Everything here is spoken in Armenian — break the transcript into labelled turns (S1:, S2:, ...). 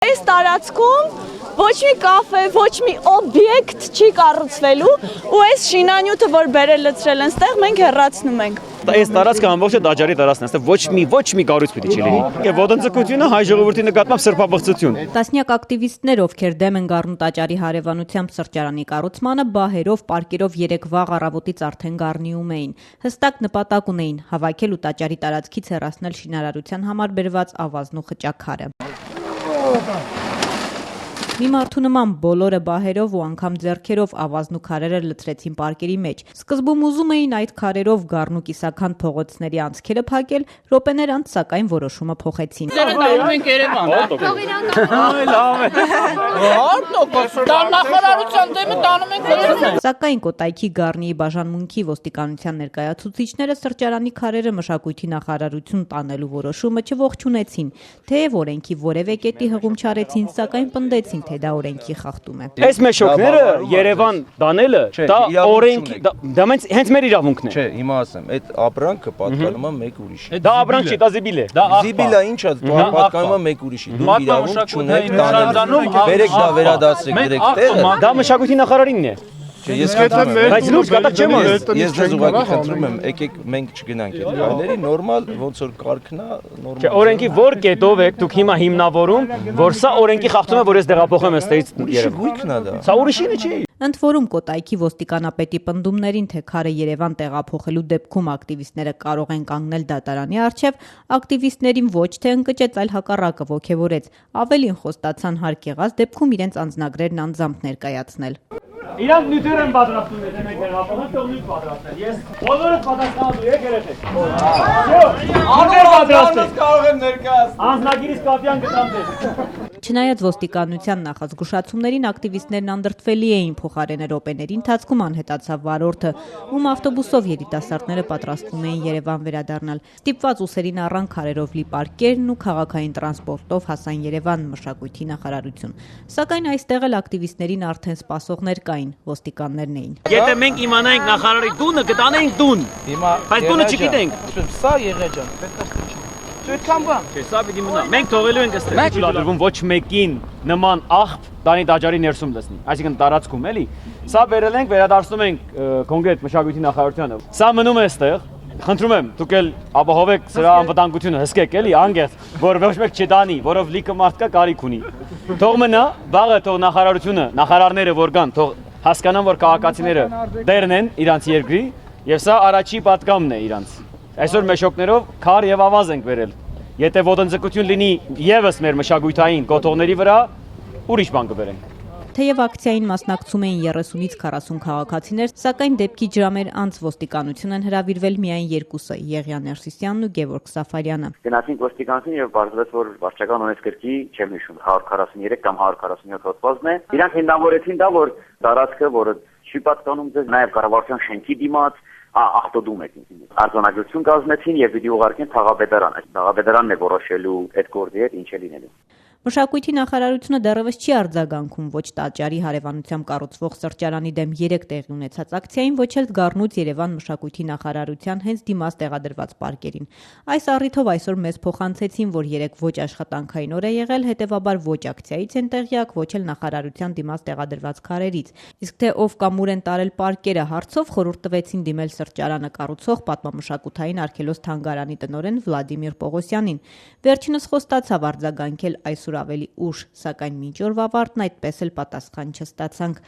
S1: Այս տարածքում ոչ մի կաֆե, ոչ մի օբյեկտ չի կառուցվելու ու այս շինանյութը, որ բերել լցրել են ստեղ, մենք հեռացնում ենք։
S2: Այս տարածքը ամբողջը Տաճարի տարածքն է, այստեղ ոչ մի կառույց պիտի չլինի։ Ոտնձգությունը հայ ժողովրդի նկատմամբ սրբաբղծություն։
S3: Տասնյակ ակտիվիստներ, ովքեր դեմ են Գառնու տաճարի հարևանությամբ սրճարանի կառուցմանը, բահերով, պարկերով 3 վաղ առավոտից արդեն Գառնիում էին։ Հստակ նպատակ ունեին հավաքել ու տաճարի տարածքից հեռացնել շինարարության համար բերված ավազն ու խճաքարը։ Մի մարդու նման բոլորը բահերով ու անգամ ձեռքերով ավազն ու քարերը լցրեցին պարկերի մեջ։ Սկզբում ուզում էին այդ քարերով Գառնու կիսաքանդ փողոցների անցքերը փակել, րոպեներ անց սակայն որոշումը փոխեցին։ Սակայն Կոտայքի Գառնիի բաժանմունքի ոստիկանության ներկայացուցիչները սրճարանի քարերը մշակույթի նախարարություն տանելու որոշումը չողջունեցին, թեև օրենքի որևէ կետի հղում չարեցին, սակայն պնդեցին, թե դա օրենքի խախտում է։
S2: Այս մեշոկները Երևան դանելը, դա օրենքի, դա հենց մեր իրավունքն է։
S4: Չէ, հիմա ասեմ, այդ ապրանքը պատկանում է մեկ ուրիշի։
S2: Դա ապրանք չի, դա զիբիլ է։
S4: Զիբիլը ինչ է, պատկանում է մեկ ուրիշի։ Դուք իրավունք չունեք տանել։ Բերեք դա վերադասեք դրեք տեղը։
S2: Դա մշակույթի նախարարինն է։
S4: Ես
S2: Բայց լուրջ կատակ չեմ ասում։
S4: Ես ձեզ ուղղակի խնդրում եմ, եկեք մենք չգնանք այդ քայլերի, նորմալ ոնց որ կարգն է, նորմալ։
S2: Չէ, օրենքի որ կետով եք դուք հիմա հիմնավորում, որ սա օրենքի խախտում է, որ ես դեղափոխեմ այստեղից
S4: Ուրիշի գույքն է դա։
S2: Սա ուրիշինը չի։
S3: Ընդ որում Կոտայքի ոստիկանապետի պնդումներին, թե քարը Երևան տեղափոխելու դեպքում ակտիվիստները կարող են կանգնել դատարանի առջև, ակտիվիստներին ոչ թե ընկճեց, այլ հակառակը ոգևորեց։ Ավելին խոստացան հարկ եղած դեպքում իրենց անձնագրերն անձամբ ներկայացնել։
S2: Իրանք նյութեր են պատրաստում, եթե մենք դեղափոխենք, թող նյութ պատրաստեն։ Ես բոլորը պատասխանատու եք երեխեք։ Անոր պատրաստեք։ Կարող եմ ներկայացնել։ Անձնագիրից կապյան գտամ ձեզ։
S3: Չնայած ոստիկանության նախազգուշացումներին ակտիվիստներն անդրդվելի էին փոխարենը րոպեների ընթացքում անհետացավ վարորդը, ում ավտոբուսով երիտասարդները պատրաստվում էին Երևան վերադառնալ։ Ստիպված ուսերին առան քարերով լի պարկերն ու քաղաքային տրանսպորտով հասան Երևան մշակույթի նախարարություն։ Սակայն այստեղ էլ ակտիվիստներին արդեն սպասողներ կային, ոստիկաններն էին։
S2: Եթե մենք իմանայինք նախարարի տունը, կտանեինք տուն։
S4: Հիմա
S2: Բայց տունը չգիտենք։
S4: Սա եղեջ է, պետք է
S2: Այդքան բան։ Չէ, սա պիտի մնա։ Մենք թողելու ենք այստեղ։ Չի լադրվում ոչ մեկին նման աղբ տանի տաճարի ներսում լցնի, այսինքն տարածքում էլի։ Սա վերել ենք, վերադարձնում ենք կոնկրետ մշակույթի նախարարությանը։ Սա մնում է այստեղ։ Խնդրում եմ, դուք էլ ապահովեք սրա անվտանգությունը, հսկեք էլի, անգերտ, որ ոչ մեկ չդանի, որով լիքը մարդ կա կարիք ունի։ Թող մնա, վաղը թող նախարարությունը, նախարարները որ կան, թող հասկանան, որ քաղաքացիները տերն են իրանց երկրի, եւ սա առաջի պատգամն է իրանց։ Այսօր մեշոկներով քար եւ ավազ ենք վերել։ Եթե ոտնձգություն լինի եւս մեր մշակույթային կոթողների վրա, ուրիշ բան կբերենք։
S3: Թեև ակցիային մասնակցում էին 30-ից 40 քաղաքացիներ, սակայն դեպքի ջրամեր անց ոստիկանություն են հրավիրվել միայն երկուսը՝ Եղիան Ներսիսյանն ու Գևորգ Սաֆարյանը։
S5: Գնացինք ոստիկանություն եւ բարձրացավ, որ վարչական օրենսգրքի չեմ հիշում 143 կամ 147 հոդվածն է։ Իրանք հիմնավորեցին դա, որ տարածքը, որը չի պատկանում ձեզ, նաեւ կառավարության շենքի դիմաց ախտոդում եք ինձ։ Արձանագրություն կազմեցին եւ պիտի ուղարկեն քաղաքապետարան։ Այս քաղաքապետարանն է որոշելու այդ գործի հետ ինչ է լինելու։
S3: Մշակույթի նախարարությունը դեռևս չի արձագանքում ոչ տաճարի հարևանությամբ կառուցվող սրճարանի դեմ 3 տեղի ունեցած ակցիային, ոչ էլ Գառնուց Երևան մշակույթի նախարարության հենց դիմաց տեղադրված պարկերին։ Այս առիթով այսօր մեզ փոխանցեցին, որ 3 ոչ աշխատանքային օր է եղել, հետևաբար ոչ ակցիայից են տեղյակ, ոչ էլ նախարարության դիմաց տեղադրված քարերից։ Իսկ թե ով կամ ուր են տարել պարկերը հարցով խորհուրդ տվեցին դիմել սրճարանը կառուցող պատմամշակութային արգելոց թանգարանի տնօրեն Վլադիմիր Պողոսյանին։ Վերջինս խոստացավ արձագանքել այսօր ավելի ուշ, սակայն մինչ օրվա ավարտն այդպես էլ պատասխան չստացանք։